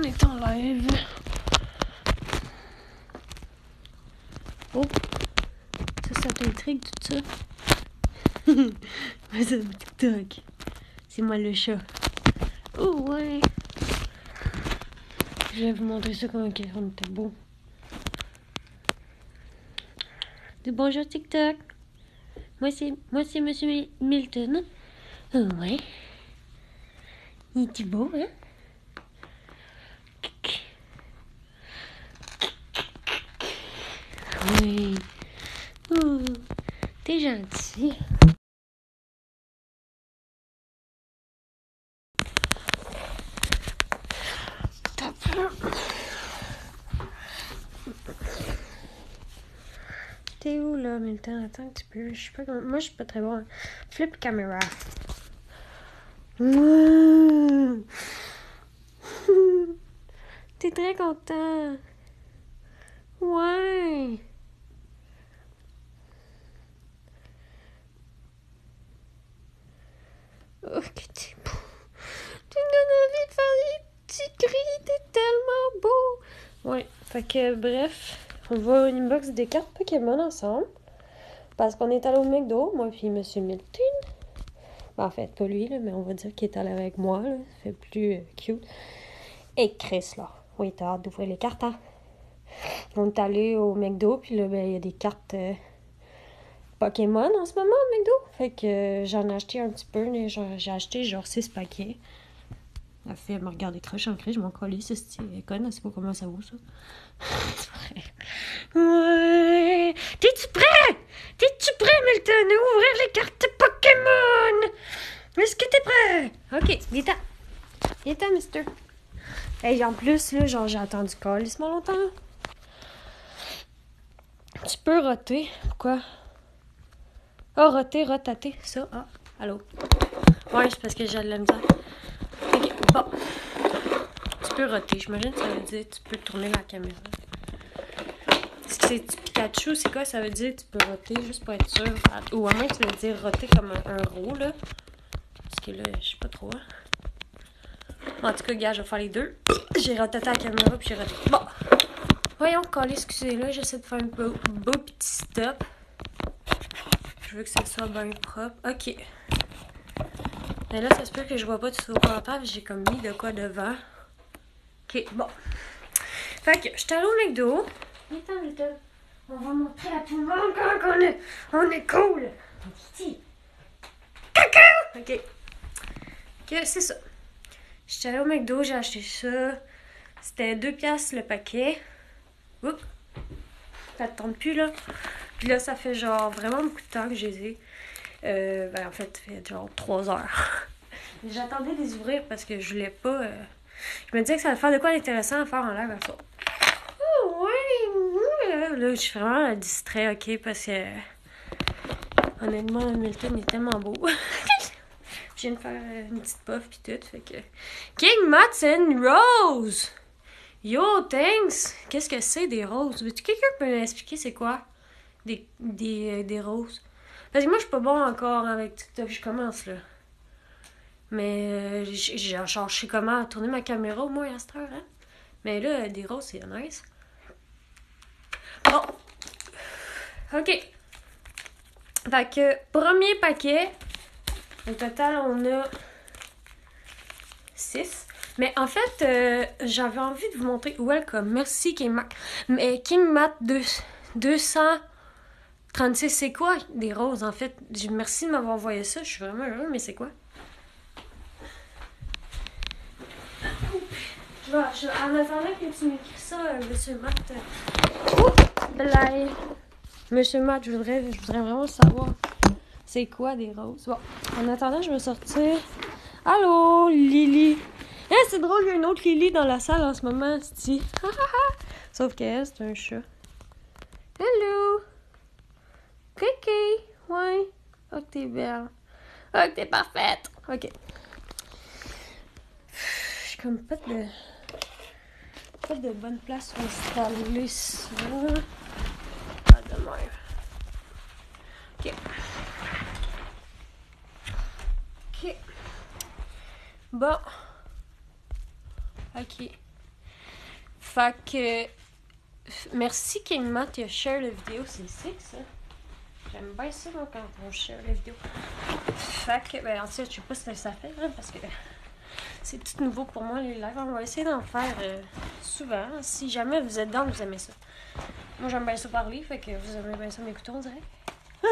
on est en live. Oh, ça t'intrigue tout ça? Mais c'est TikTok. C'est moi le chat. Oh ouais. Je vais vous montrer ça quand on était beau. Dis bonjour TikTok. Moi c'est Monsieur Milton. Oh ouais. Il est beau, hein? Oui. Oh, t'es gentil. T'as peur? T'es où là, Milton? Attends un petit peu. Je sais pas comment. Moi, je suis pas très bon. Flip caméra. T'es très content. Ouais. Oh, que t'es beau. Tu me donnes envie de faire des petits cris. T'es tellement beau. Ouais. Fait que, bref, on va au inbox des cartes Pokémon ensemble. Parce qu'on est allé au McDo, moi puis Monsieur Milton. Ben, en fait, pas lui, là, mais on va dire qu'il est allé avec moi. Là. Ça fait plus cute. Et Chris, là. Oui, t'as hâte d'ouvrir les cartes, hein? On est allé au McDo, puis là, ben, il y a des cartes Pokémon en ce moment au McDo. Fait que j'en ai acheté un petit peu. J'ai acheté genre 6 paquets. La fille, elle me regarde croche en cri, je m'en colle, c'est conne, elle sait pas comment ça vaut, ça. C'est vrai. Ouais. T'es-tu prêt? T'es-tu prêt, Milton, à ouvrir les cartes Pokémon? Est-ce que t'es prêt? Ok, viens-t'en. Viens-t'en, mister. Hey, en plus, là, genre, j'ai attendu calissement longtemps. Tu peux roter. Pourquoi? Ah, oh, rotater, ça. Ah, allô? Ouais, c'est parce que j'ai de la misère. Ok, bon. Tu peux roter. J'imagine que ça veut dire que tu peux tourner la caméra. Est-ce que c'est du Pikachu? C'est quoi ça veut dire tu peux roter? Juste pour être sûr. Ou à moins que tu veux dire roter comme un roux, là. Parce que là, je sais pas trop. En tout cas, gars, je vais faire les deux. J'ai rotaté la caméra puis j'ai roté. Bon. Voyons, calé, excusez-là. J'essaie de faire un beau petit stop. Je veux que ça soit bien propre. Ok. Mais là, ça se peut que je vois pas tout au commentaire. J'ai comme mis de quoi devant. Ok, bon. Fait que, je suis allée au McDo. Attends. On va montrer à tout le monde quand on est cool. Coucou! Ok. Ok, c'est ça. Je suis allée au McDo, j'ai acheté ça. C'était 2 piastres le paquet. Oups. Ça te tente plus, là. Puis là, ça fait genre vraiment beaucoup de temps que je les ai. Ben, en fait, ça fait genre 3 heures. J'attendais de les ouvrir parce que je voulais pas... Je me disais que ça allait faire de quoi d'intéressant à faire en live à ça. Oh, ouais! Là, je suis vraiment distrait, ok? Parce que... honnêtement, Milton est tellement beau. Je viens de faire une petite puff pis tout, fait que... King Matson Rose! Yo, thanks! Qu'est-ce que c'est des roses? Veux-tu quelqu'un peut m'expliquer c'est quoi? Des roses? Parce que moi, je suis pas bon encore avec TikTok, je commence, là. Mais je sais comment tourner ma caméra au moins à cette heure, hein? Mais là, des roses, c'est nice. Bon. OK. Fait que, premier paquet. Au total, on a 6. Mais en fait, j'avais envie de vous montrer. Welcome. Merci, King Mac. Mais King Matt 236, c'est quoi des roses, en fait? Merci de m'avoir envoyé ça. Je suis vraiment heureux, mais c'est quoi? En attendant que tu m'écris ça, Monsieur Matt. Blague. Monsieur Matt, je voudrais vraiment savoir c'est quoi des roses. Bon, en attendant, je vais sortir. Allô, Lily. Eh, c'est drôle, il y a une autre Lily dans la salle en ce moment, c'est sauf qu'elle, c'est un chat. Hello. Kiki. Ouais. Oh, que t'es belle. Oh, que t'es parfaite. Ok. J'ai comme pas de bonne place pour installer ça. Ah, de même. Ok. Ok. Bon. Ok. Fait que... Merci Kingma, tu as share la vidéo, c'est sick ça. J'aime bien ça moi, quand on share la vidéo. Fait que, ben en fait, je sais pas ce que ça fait, hein, parce que c'est tout nouveau pour moi les lives. On va essayer d'en faire souvent. Si jamais vous êtes dans, vous aimez ça. Moi j'aime bien ça parler, fait que vous aimez bien ça m'écouter, on dirait.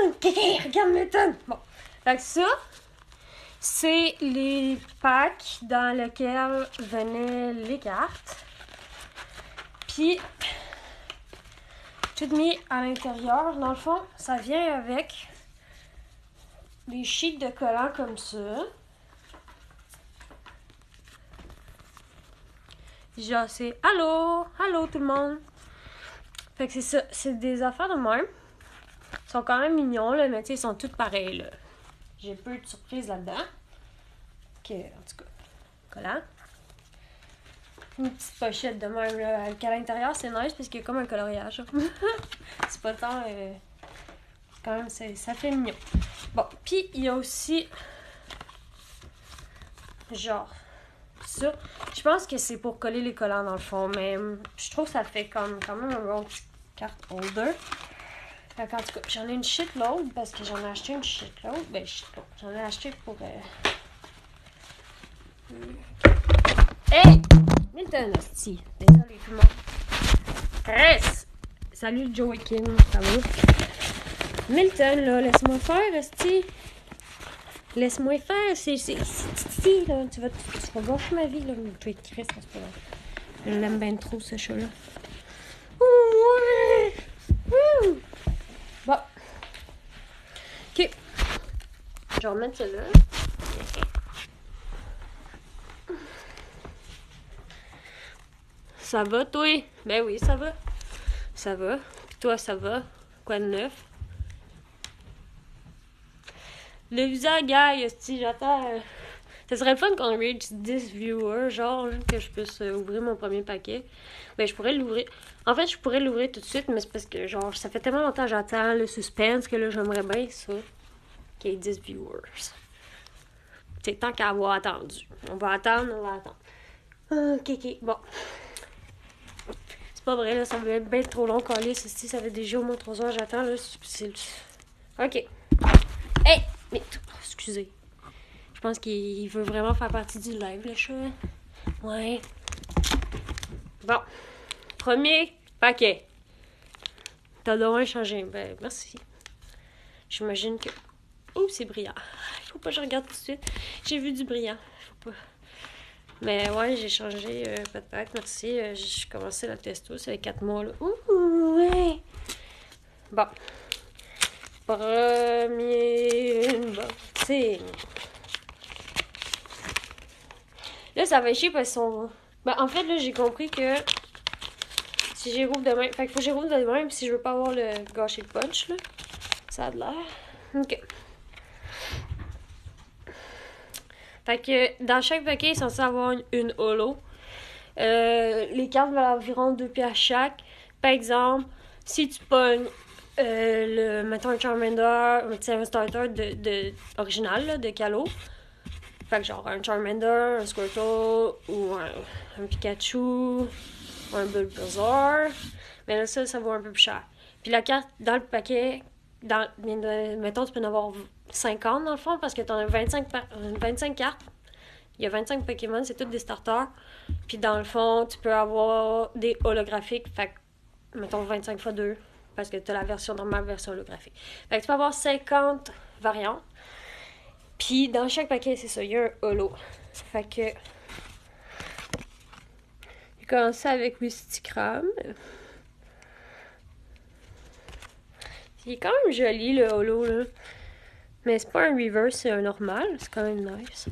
Ok, regarde Milton! Bon, fait que ça, c'est les packs dans lesquels venaient les cartes. Puis, tout mis à l'intérieur. Dans le fond, ça vient avec des sheets de collants comme ça. Genre, c'est allô, allô tout le monde. Fait que c'est ça, c'est des affaires de même. Ils sont quand même mignons, là, mais tu sais, ils sont tous pareils, là. J'ai peu de surprises là-dedans. En tout cas, collant. Une petite pochette de même, là. À l'intérieur, c'est nice parce qu'il y a comme un coloriage. C'est pas tant. Quand même, ça fait mignon. Bon, puis il y a aussi. Genre. Ça. Je pense que c'est pour coller les collants dans le fond, mais je trouve que ça fait quand même un bon petit carte holder. En tout cas, j'en ai une shitload parce que j'en ai acheté une shitload. Ben, shitload. J'en ai acheté pour. Hey! Milton, hostie. Désolé tout le monde. Reste! Salut Joey Kim, ça va? Milton, là, laisse-moi faire, hostie. Laisse-moi faire, c'est là. Tu vas gâcher ma vie, là. Je vais être triste, c'est pas grave. Je l'aime bien trop, ce chat-là. Ouais! Bon. Ok. Je vais remettre ça là. Ça va, toi? Ben oui, ça va. Ça va. Puis toi, ça va? Quoi de neuf? Le visa, guy, si j'attends. Ça serait le fun qu'on reach 10 viewers, genre, que je puisse ouvrir mon premier paquet. Ben, je pourrais l'ouvrir. En fait, je pourrais l'ouvrir tout de suite, mais c'est parce que, genre, ça fait tellement longtemps que j'attends le suspense que là, j'aimerais bien ça. Qu'il y ait 10 viewers. C'est tant qu'à avoir attendu. On va attendre. Ok, bon. C'est pas vrai, là, ça va être bien trop long, coller. Si ça fait déjà au moins 3 heures, j'attends, là. Ok. Hey! Mais, excusez. Je pense qu'il veut vraiment faire partie du live, le chat. Ouais. Bon. Premier paquet. T'as donc changé. Ben, merci. J'imagine que... Ouh, c'est brillant. Faut pas que je regarde tout de suite. J'ai vu du brillant. Faut pas... Mais ouais, j'ai changé pas de pack. Merci. J'ai commencé la testo. Ça fait 4 mois, là. Ouh, ouais. Bon. Premier unboxing. Là, ça va chier parce qu'on... Ben, en fait, là, j'ai compris que si j'y rouvre demain... Fait qu'il faut que j'y rouvre demain si je veux pas avoir le gâcher le punch, là. Ça a de l'air. OK. Fait que dans chaque paquet, il est censé avoir une holo. Les cartes valent environ 2 piastres chaque. Par exemple, si tu pognes mettons un Charmander, un starter original, là, de Calo. Fait que genre un Charmander, un Squirtle, ou un Pikachu, ou un Bulbasaur. Mais là, ça vaut un peu plus cher. Puis la carte, dans le paquet, mettons, tu peux en avoir 50 dans le fond, parce que tu as 25 cartes. Il y a 25 Pokémon, c'est tous des starters. Puis dans le fond, tu peux avoir des holographiques. Fait que, mettons, 25 x 2, parce que tu as la version normale, version holographique. Fait que tu peux avoir 50 variantes. Puis dans chaque paquet, c'est ça, il y a un holo. Fait que... J'ai commencé avec Wistikram. Il est quand même joli, le holo, là. Mais c'est pas un reverse, c'est un normal. C'est quand même nice.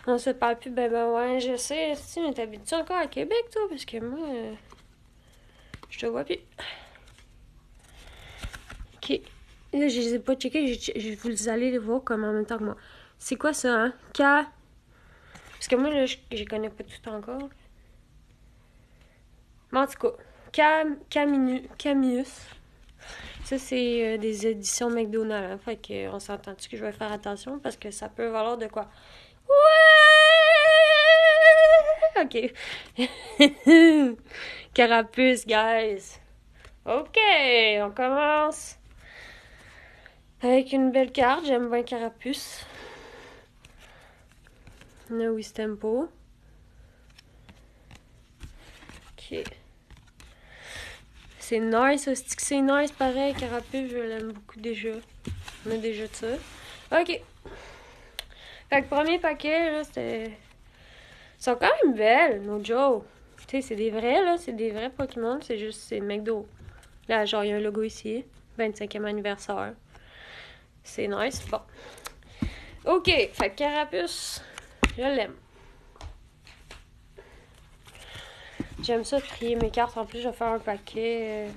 On se parle plus, ben ouais, je sais. Si, mais t'habites-tu encore à Québec, toi? Parce que moi, je te vois plus. Ok. Là, je les ai pas checkés. Vous allez les voir comme en même temps que moi. C'est quoi ça, hein? Parce que moi, là, je connais pas tout encore. Mais en tout cas, Camillus. Ça, c'est des éditions McDonald's. Hein? Fait qu'on s'entend-tu que je vais faire attention parce que ça peut valoir de quoi? Ouais! Ok. Carapuce, guys. Ok, on commence avec une belle carte. J'aime bien Carapuce. No Tempo. Ok. C'est nice, c'est nice pareil. Carapuce, je l'aime beaucoup déjà. On a déjà de ça. Ok. Fait que premier paquet, là, c'était... Ils sont quand même belles, no joke. Tu sais, c'est des vrais, là. C'est des vrais Pokémon. C'est juste, c'est McDo. Là, genre, il y a un logo ici. 25e anniversaire. C'est nice. Bon. Ok. Fait que Carapuce, je l'aime. J'aime ça trier mes cartes. En plus, je vais faire un paquet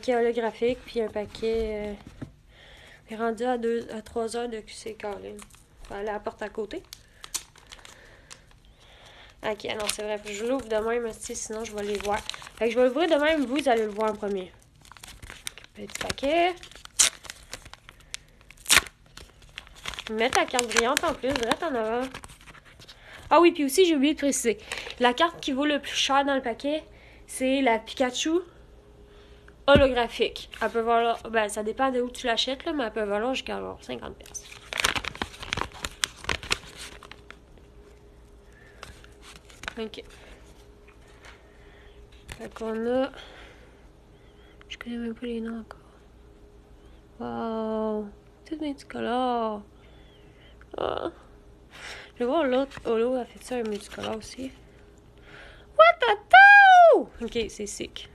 holographique, puis un paquet rendu à 3 heures de QC Carlin. On va aller à la porte à côté. Ok, non, c'est vrai. Je l'ouvre de même, sinon je vais les voir. Fait que je vais l'ouvrir de même, vous allez le voir en premier. Petit paquet. Mettre la carte brillante en plus, direct en avant. Ah oui, puis aussi, j'ai oublié de préciser. La carte qui vaut le plus cher dans le paquet, c'est la Pikachu holographique. Elle peut valoir... Ben, ça dépend de où tu l'achètes, là, mais elle peut valoir jusqu'à 50$. Ok. Fait qu'on a... Je connais même pas les noms encore. Wow! C'est multicolore! Oh. Je vais voir l'autre holo a fait ça un multicolore aussi. What the hell? Ok, c'est sick.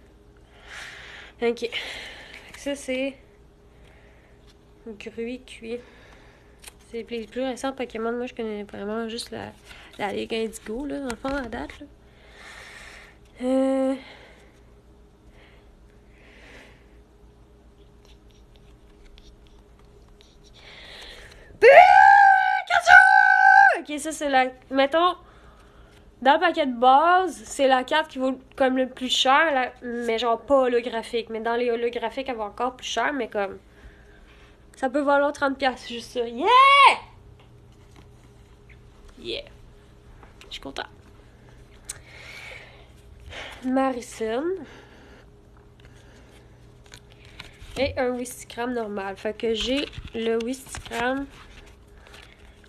Ok. Ça, c'est... Gruy cuit. C'est les plus récents Pokémon. Moi, je connais vraiment juste la Ligue Indigo, là, dans le fond, à date, là. Ok, ça, c'est la... Mettons, dans le paquet de base, c'est la carte qui vaut comme le plus cher, là, mais genre pas holographique. Mais dans les holographiques, elle va encore plus cher, mais comme... Ça peut valoir 30$, juste ça. Yeah! Yeah. Je suis contente. Maricine. Et un Wistikram normal. Fait que j'ai le Wistikram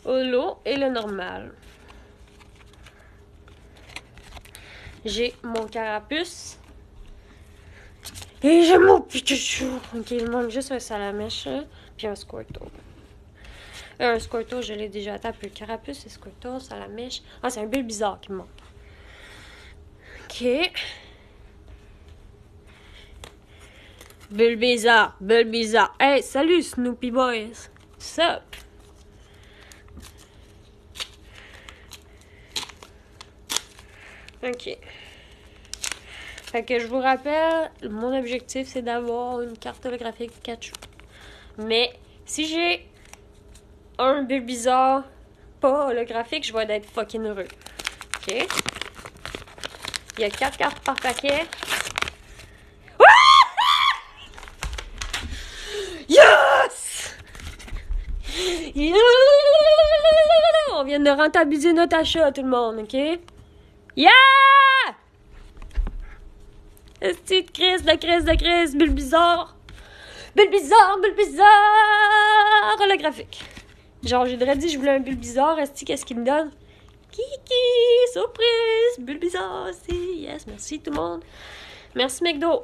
holo et le normal. J'ai mon Carapuce. Et j'ai mon Pikachu. Ok, il manque juste un Salamèche, puis un Squirtle. Un Squirtle, je l'ai déjà tapé. Carapuce, c'est Squirtle, Salamèche. Ah, c'est un Bulbizarre qui me manque. Ok. Bulbizarre. Hey, salut Snoopy Boys. Sup? Ok. Fait que je vous rappelle, mon objectif c'est d'avoir une carte holographique Pikachu. Mais si j'ai un Bulbizarre pas holographique, je vais être fucking heureux. Ok. Il y a 4 cartes par paquet. Yes! On vient de rentabiliser notre achat, tout le monde, ok? Yeah! Petite crise, Bulbizarre, holographique. Genre, j'ai déjà dit que je voulais un Bulbizarre, qu'est-ce qu'il me donne? Kiki, surprise, Bulbizarre aussi, yes, merci tout le monde. Merci McDo.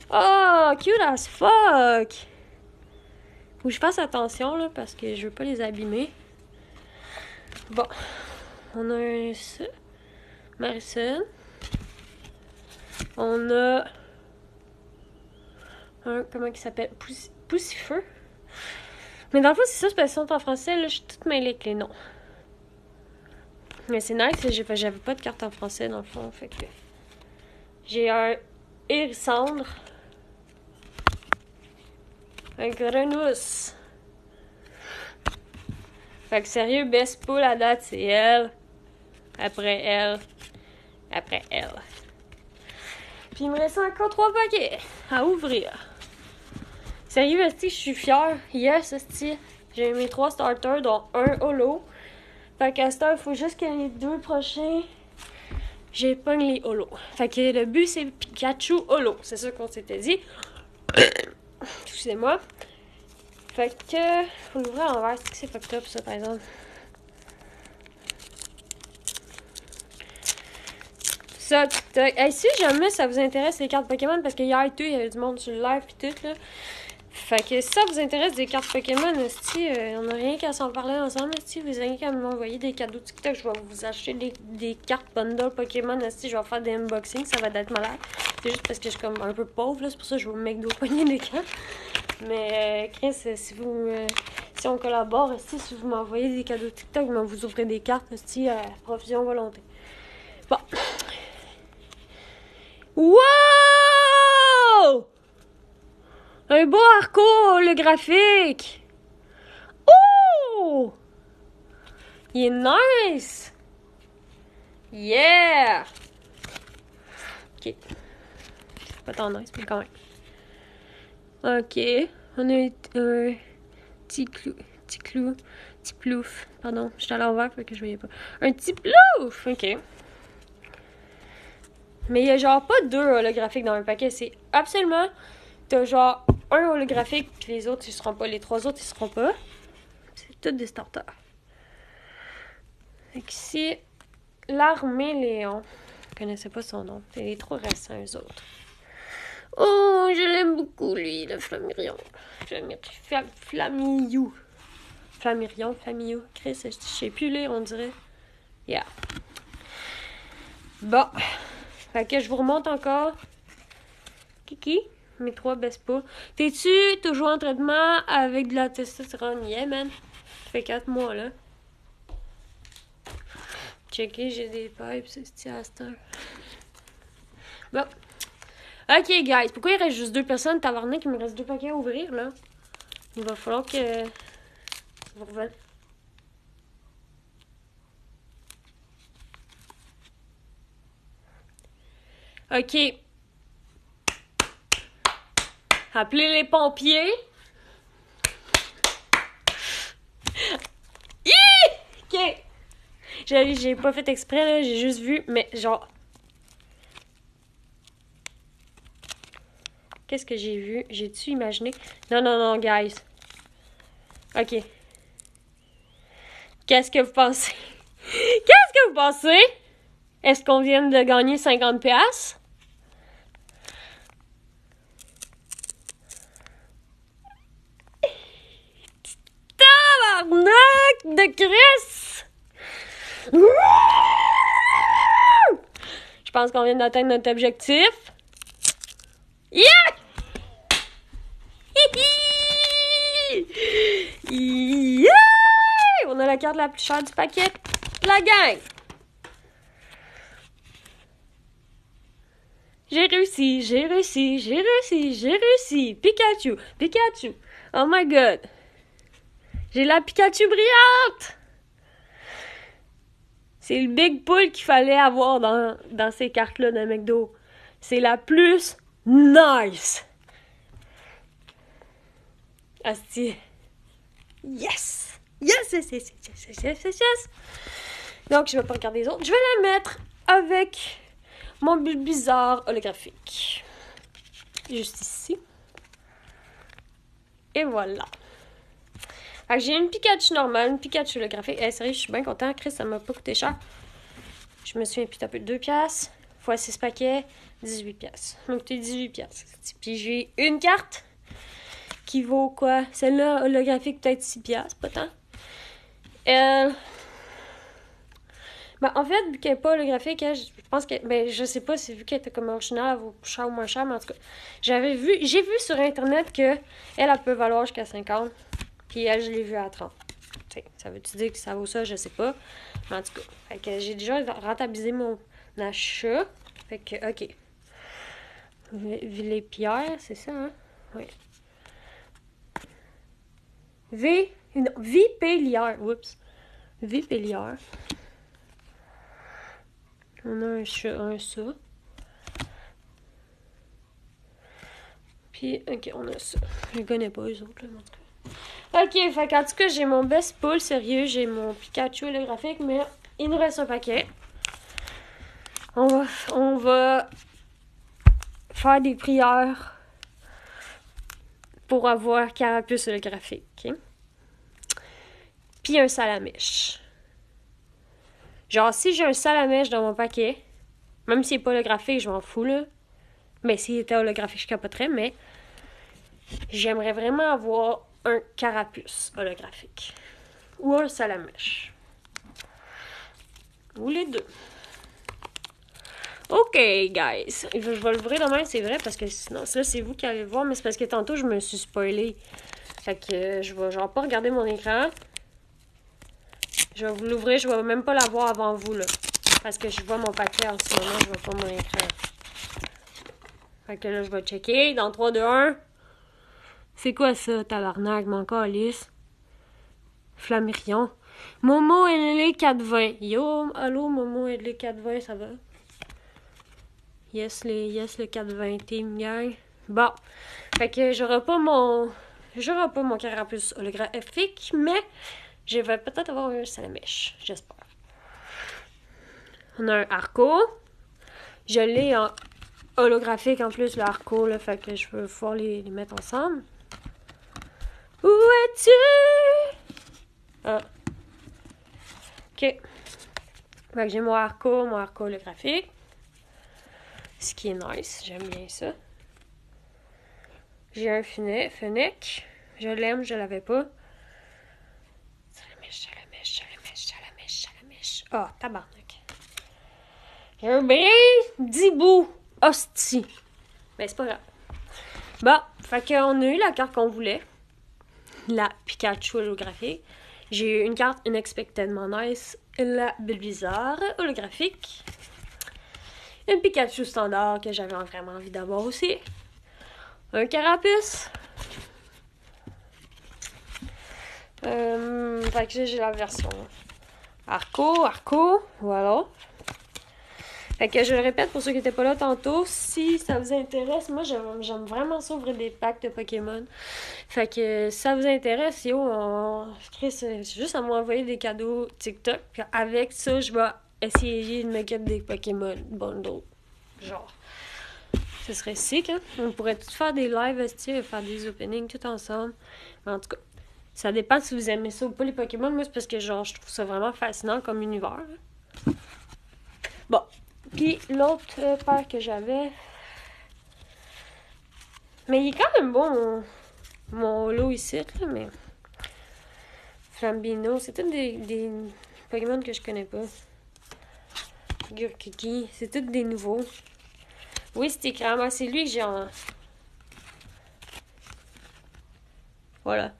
Oh, cute as fuck. Faut que je fasse attention, là, parce que je veux pas les abîmer. Bon, on a un Maricine. On a un, comment il s'appelle? Poussifeu. Mais dans le fond, c'est ça, c'est parce qu'ils sont en français, là, je suis toute mêlée avec les noms. Mais c'est nice, j'avais pas de carte en français, dans le fond, fait que... J'ai un Hérissandre. Un Grenousse. Fait que sérieux, best pool à date, c'est elle. Après elle. Puis il me reste encore 3 paquets à ouvrir. Sérieux, esti, je suis fière. Yes, esti. J'ai mes 3 starters, dont un holo. Fait qu'à cette heure, il faut juste que les 2 prochains, j'épogne les holos. Fait que le but, c'est Pikachu holo. C'est ça qu'on s'était dit. Excusez-moi. Fait que, faut l'ouvrir à l'envers. C'est que c'est fucked up, ça, par exemple. Ça, hey, si jamais ça vous intéresse les cartes Pokémon, parce que hier et tout, il y avait du monde sur le live et tout, là. Fait que si ça vous intéresse des cartes Pokémon, on n'a rien qu'à s'en parler ensemble, si vous avez qu'à m'envoyer des cadeaux TikTok, je vais vous acheter des cartes bundle Pokémon, je vais faire des unboxings, ça va être malade. C'est juste parce que je suis comme un peu pauvre, là, c'est pour ça que je vais vous mettre dos poignées des cartes. Mais Chris, si on collabore, si vous m'envoyez des cadeaux TikTok, vous ouvrez des cartes, à profusion volonté. Bon. Wow! Un beau arco holographique! Oh! Il est nice! Yeah! Ok. C'est pas tant nice, mais quand même. Ok. On a un petit plouf. Pardon, j'étais à l'envers, fait que je voyais pas. Un petit plouf! Ok. Mais il y a genre pas 2 holographiques dans un paquet, c'est absolument... T'as genre un holographique, puis les autres, ils seront pas. Les 3 autres, ils seront pas. C'est tous des starters. Fait qu'ici, l'armée Léon. Je connaissais pas son nom. C'est les 3 récents, eux autres. Oh, je l'aime beaucoup, lui, le Flammirion. Flamillou. Flamillou. Chris, je sais plus lire, on dirait. Yeah. Bon. Fait que je vous remonte encore. Kiki. Mes 3 baissent pas. T'es-tu toujours en traitement avec de la testostérone? Yeah, man. Ça fait 4 mois, là. Checker, j'ai des pipes, c'est à cette heure. Bon. Ok, guys. Pourquoi il reste juste 2 personnes? Tabarnak, il me reste 2 paquets à ouvrir, là. Il va falloir que... vous revenez. Ok. Appelez les pompiers. Ok. J'ai pas fait exprès, là. J'ai juste vu, mais genre... Qu'est-ce que j'ai vu? J'ai-tu imaginé? Non, guys. Ok. Qu'est-ce que vous pensez? Qu'est-ce que vous pensez? Est-ce qu'on vient de gagner 50$? Tabarnak de Chris! Je pense qu'on vient d'atteindre notre objectif. Yeah! Yeah! On a la carte la plus chère du paquet. La gang! J'ai réussi. Pikachu. Oh my god. J'ai la Pikachu brillante! C'est le Big Pull qu'il fallait avoir dans ces cartes-là de McDo. C'est la plus nice! Asti. Yes! Donc, je vais pas regarder les autres. Je vais la mettre avec mon Bulbizarre holographique. Juste ici. Et voilà. Fait que j'ai une Pikachu normale, une Pikachu holographique. Sérieux, je suis bien content. Chris, ça m'a pas coûté cher. Je me suis un peu 2$. X 6 paquets, 18$. Ça m'a coûté 18$. Puis j'ai une carte qui vaut quoi? Celle-là, holographique, peut-être 6$, pas tant. En fait, vu qu'elle n'est pas holographique, je pense que... je sais pas si vu qu'elle était comme originale, elle vaut plus cher ou moins cher, mais en tout cas, j'ai vu sur Internet que elle peut valoir jusqu'à 50$. Puis elle, je l'ai vue à 30$. T'sais, ça veut-tu dire que ça vaut ça? Je sais pas. Mais en tout cas, fait que j'ai déjà rentabilisé mon achat. Fait que, ok. Villépierre, c'est ça, hein? Oui. Vipélière. Oups. Vipélière. On a un ça. Puis, ok, on a ça. Je les connais pas, les autres, là, en tout cas. Ok, fait qu'en tout cas, j'ai mon best pull, sérieux. J'ai mon Pikachu holographique, mais il nous reste un paquet. On va faire des prières pour avoir Carapuce holographique. Okay? Puis un Salamèche. Genre, si j'ai un Salamèche dans mon paquet, même s'il n'est pas holographique, je m'en fous, là. Mais s'il était holographique, je capoterais, mais j'aimerais vraiment avoir un Carapuce holographique. Ou un Salamèche. Ou les deux. OK, guys. Je vais l'ouvrir demain, c'est vrai, parce que sinon, ça, c'est vous qui allez le voir, mais c'est parce que tantôt, je me suis spoilé. Fait que je vais genre pas regarder mon écran. Je vais vous l'ouvrir, je vais même pas l'avoir avant vous, là. Parce que je vois mon paquet en ce moment, je vois pas mon écran. Fait que là, je vais checker. Dans 3, 2, 1. C'est quoi ça, tabarnak, mon calice? Flammarion. Momo LL 420. Yo, allô, Momo LL 420, ça va? Yes, le 420 team, gang. Bon. Fait que j'aurai pas mon Carapuce holographique, mais je vais peut-être avoir un Salamèche. J'espère. On a un Arco. Je l'ai en holographique en plus, le Arco, là. Fait que je veux pouvoir les mettre ensemble. Où es-tu? Ah. Ok. Fait que j'ai mon Arco holographique. Ce qui est nice, j'aime bien ça. J'ai un Fennec. Je l'aime, je l'avais pas. Salamèche. Ah, tabarnak. J'ai un Brindibou. Hostie. Mais c'est pas grave. Bon, fait qu'on a eu la carte qu'on voulait. La Pikachu holographique. J'ai eu une carte Unexpectedly Nice. La Bulbizarre holographique. Une Pikachu standard que j'avais vraiment envie d'avoir aussi. Un Carapuce. Fait que j'ai la version Arco, voilà. Fait que je le répète pour ceux qui n'étaient pas là tantôt, si ça vous intéresse, moi j'aime vraiment ça ouvrir des packs de Pokémon. Fait que si ça vous intéresse, c'est juste à m'envoyer des cadeaux TikTok. Puis avec ça, je vais essayer de me get des Pokémon bundle. Genre. Ce serait sick, hein? On pourrait tout faire des lives, faire des openings tout ensemble. Mais en tout cas, ça dépend si vous aimez ça ou pas les Pokémon. Moi, c'est parce que genre je trouve ça vraiment fascinant comme univers. Hein? Bon. Puis l'autre paire que j'avais. Mais il est quand même bon, mon holo ici, là, mais. Flambino, c'est tous des Pokémon que je connais pas. Gurkiki, c'est tous des nouveaux. Oui, c'était clairement, c'est lui que j'ai en. Voilà.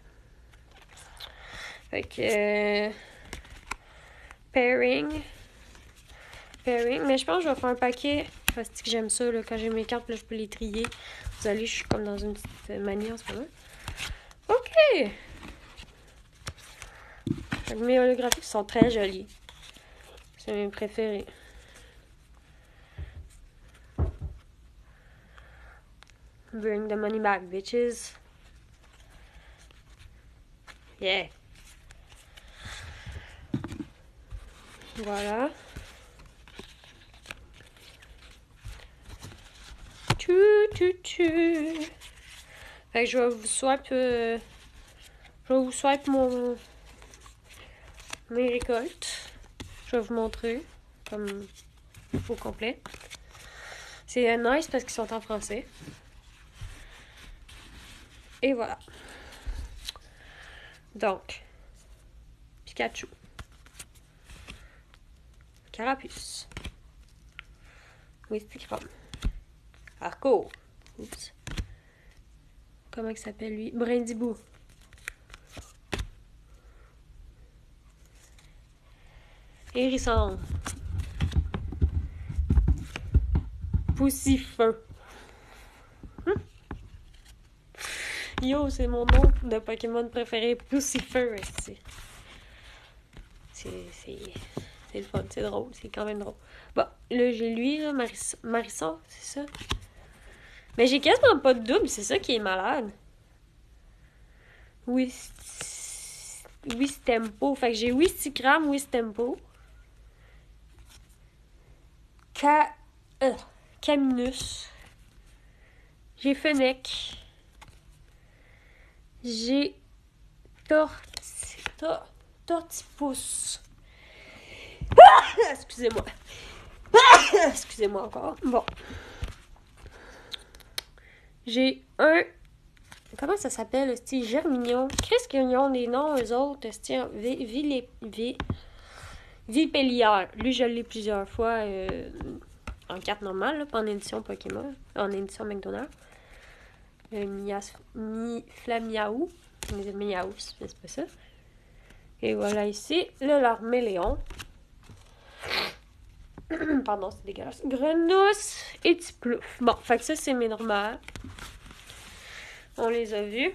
Fait que. Pairing. Mais je pense que je vais faire un paquet. Parce que j'aime ça, là, quand j'ai mes cartes, là, je peux les trier. Vous allez, je suis comme dans une petite manie en ce moment. OK! Mes holographiques sont très jolis. C'est mes préférés. Bring the money back, bitches. Yeah. Voilà. Fait que je vais vous swipe mes récoltes. Je vais vous montrer comme au complet. C'est nice parce qu'ils sont en français. Et voilà. Donc, Pikachu. Carapuce. Wistikram. Arco. Oups. Comment il s'appelle lui? Brindibou. Hérisson. Poussifeu. Yo, c'est mon nom de Pokémon préféré. Poussifeu, ici. C'est le fun, c'est drôle, c'est quand même drôle. Bon, là, j'ai lui, là, Marisson, c'est ça? Mais j'ai quasiment pas de double, c'est ça qui est malade. Wistempo. Fait que j'ai Wistikram, Wistempo. Caminus. J'ai Fennec. J'ai Tortipus. Excusez-moi. Excusez-moi encore. Bon. J'ai un... Comment ça s'appelle, Germignon. Qu'est-ce qu'ils ont des noms, eux autres? Vipellière. Lui, je l'ai plusieurs fois en carte normale, là, pas en édition Pokémon. En édition McDonald's. Flamiaou. Miaou, c'est pas ça. Et voilà ici, le Larméléon. Pardon, c'est dégueulasse. Grenousse et Tiplouf. Bon, fait que ça, c'est mes normales. On les a vus.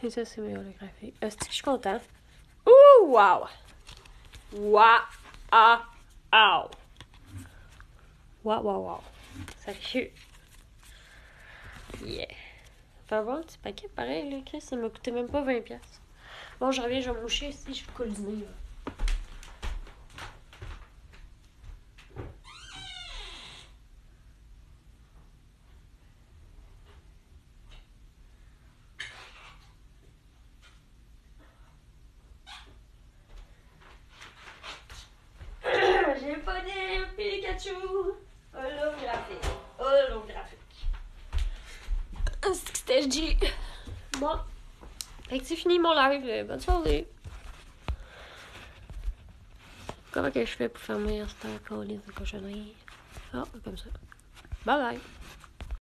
Et ça, c'est mes holographiques. Je suis contente. Ouh, wow! Wow! Ah! Wow! Wow, wow, wow. Ça cue. Yeah! Faut avoir un petit paquet pareil, là, Chris. Ça m'a coûté même pas 20$. Bon, je reviens, je vais me moucher ici, je coule du nez, là. J'ai pas des Pikachu holographique. C'est que c'était dit. Bon. Fait que c'est fini mon live. Bonne soirée. Comment que je fais pour fermer cette colline de cochonnerie? Ah, comme ça. Bye bye.